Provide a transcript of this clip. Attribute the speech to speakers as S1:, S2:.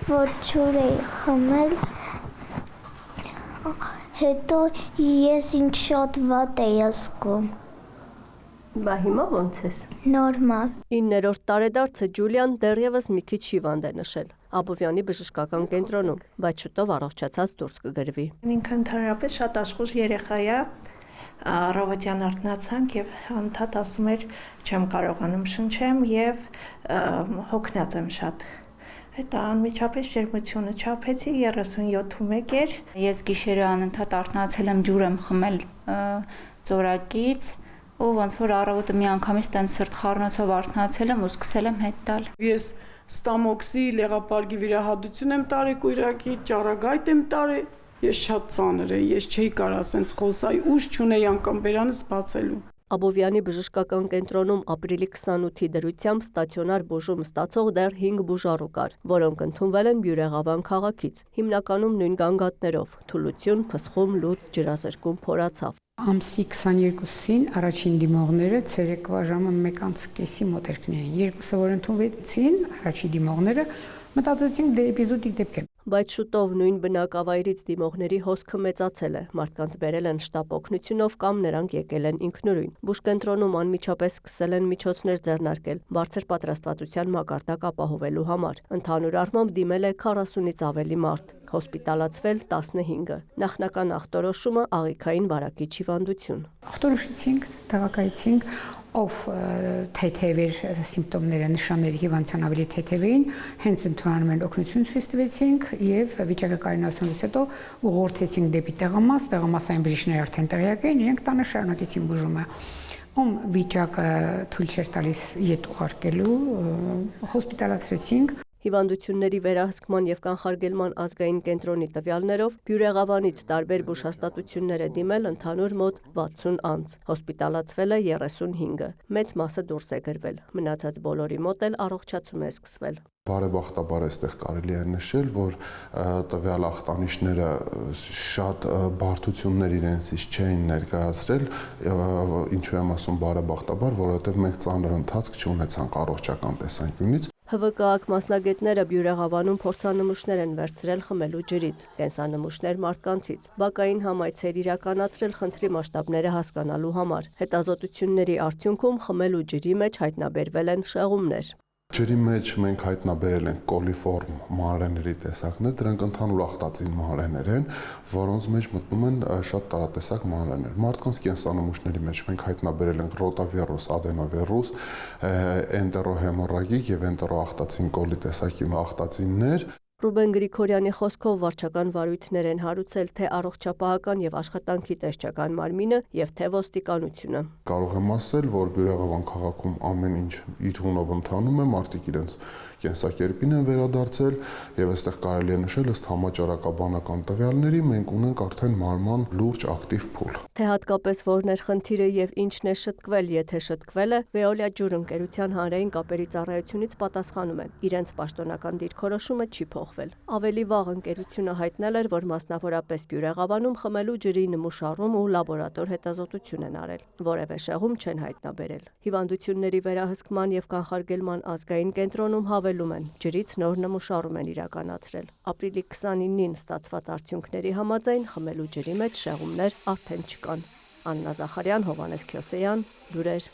S1: որ ջուր էի խմել, հետո ես ինձ շատ վատ էի զգում։
S2: Բա հիմա ո՞նց ես։
S1: Նորմալ։
S2: 9-րդ տարեդարձը Ջուլիան դեռևս մի քիչ հիվանդ է նշել Աբովյանի բժշկական կենտրոնում, բայց շուտով առողջացած դուրս կգրվի։
S3: Ինքը ընդհանրապես շատ աշխուժ երեխա է, առավոտյան արթնացանք եւ անդադ ասում էր չեմ կարողանում շնչեմ եւ հոգնած եմ շատ։ Հետո անմիջապես ջերմությունը չափեցի 37.1 էր։
S4: Ես գիշերը անընդհատ արթնացել եմ, ջուր եմ խմել ծորակից ու ոնց որ առավոտը մի անգամից տենց սրտխառնոցով արթնացել եմ ու սկսել եմ հետ տալ։
S5: Ես ստամոքսի լեղապարգի վիրահատություն եմ տարել կույրակի, ճառագայթ եմ տարել։ Ես շատ ծանր եմ, ես չէի կարող ասենց խոսալ, ուժ չունեի անգամ բերանս բացելու։
S2: Աբովյանի բժշկական կենտրոնում ապրիլի 28-ի դրությամբ ստացիոնար բուժում ստացող դեռ 5 բուժառու կար, որոնք ընդունվել են Բյուրեղավան քաղաքից, հիմնականում նույն գանգատներով՝ թուլություն, փսխում, լուծ, ջրազրկում, փորացավ։
S6: Ամսի 22-ին առաջին դիմողները ցերեկվա ժամը 1:30-ի մոտերքն էին։ Երկուսը որ ընդունվեցին, առաջին դիմողները մտածեցինք դե էպիզոդիկ դեպք է։
S2: Բայց շուտով նույն բնակավայրից դիմողների հոսքը մեծացել է, մարդկանց բերել են շտապ օգնությունով կամ նրանք եկել են ինքնուրույն։ Բուժկենտրոնում անմիջապես սկսել են միջոցներ ձեռնարկել, բարձր պատրաստվածության մակարդակ ապահովելու համար։ Ընդհանուր առմամբ դիմել է 40-ից ավելի մարդ, հոսպիտալացվել 15-ը։ Նախնական ախտորոշումը աղիքային վարակիչ հիվանդություն։
S6: Ախտորոշեցինք, տեղակայեցինք, ով թեթև էր սիմպտոմները, նշանների հիվանդության ավելի թեթև էին, հենց ընդունանում են օգնություն ցույց տվեցինք եւ վիճակը կայունացնելուց հետո ուղղորդեցինք դեպի տեղամասային բժիշկները արդեն տեղյակ էին, իրենք տանը շարունակեցին բուժումը։ Ում վիճակը թույլ չէր տալիս ետ ուղարկելու, հոսպիտալացրեցինք։
S2: Հիվանդությունների վերահսկման եւ կանխարգելման ազգային կենտրոնի տվյալներով Բյուրեղավանից տարբեր բուժհաստատություններ է դիմել ընդհանուր մոտ 60 անձ, հոսպիտալացվել է 35-ը, մեծ մասը դուրս է գրվել, մնացած բոլորի մոտ էլ առողջացում է սկսվել։
S7: Բարեբախտաբար այստեղ կարելի է նշել, որ տվյալ ախտանիշները շատ բարդություններ իրենցից չէին ներկայացրել, ինչու եմ ասում բարեբախտաբար, որովհետև մենք ծանր ընթացք չունեցանք առողջական տեսանկյունից։
S2: ՀՎԿ-ակ մասնագետները Բյուրեղավանում փորձանմուշներ են վերցրել խմելու ջրից, կենսանմուշներ մարդկանցից, բակային համայցեր իրականացրել խնդրի մասշտաբները հասկանալու համար։ Հետազոտությունների արդյունքում խմելու ջրի մեջ հայտնաբերվել են շեղումներ։
S7: Ջրի մեջ մենք հայտնաբերել ենք կոլիֆորմ մանրէների տեսակներ, դրանք ընդհանուր ախտածին մանրէներ են, որոնց մեջ մտնում են շատ տարատեսակ մանրէներ։ Մարդկանց կենսանմուշների մեջ մենք հայտնաբերել ենք ռոտավիրուս, ադենովիրուս, էնտերոհեմորրագիկ եւ էնտերոախտածին կոլի տեսակի ախտածիններ։
S2: Ռուբեն Գրիգորյանի խոսքով վարչական վարույթներ են հարուցել թե առողջապահական եւ աշխատանքի տեսչական մարմինը եւ թե ոստիկանությունը։
S7: Կարող եմ ասել, որ Բյուրեղավան քաղաքում ամեն ինչ իր հունով ընթանում է, մարդիկ իրենց կենսակերպին են վերադարձել եւ այստեղ կարելի է նշել ըստ համաճարակաբանական տվյալների մենք ունենք արդեն մարման լուրջ ակտիվ փուլ։
S2: Թե հատկապես որն էր խնդիրը եւ ինչն է շտկվել, եթե շտկվել է, Veolia ջուր ընկերության հանրային կապերի ծառայությունից պատասխանում են։ Իրենց պաշտոնական դիրքորոշումը չի փոխվել։ Ավելի վաղ ընկերությունը հայտնել էր, որ մասնավորապես Բյուրեղավանում խմելու ջրի նմուշառում ու լաբորատոր հետազոտություն են արել։ Որևէ շեղում չեն հայտնաբերել։ Հիվանդությունների վերահսկման եւ կանխարգելման ազգային կենտրոնում հավելում են, ջրից նոր նմուշառում են իրականացրել։ Ապրիլի 29-ին ստացված արդյունքների համաձայն խմելու ջրի մեջ շեղումներ արդեն չկան։ Աննա Զախարյան, Հովհաննես Քյոսեյան, լուրեր։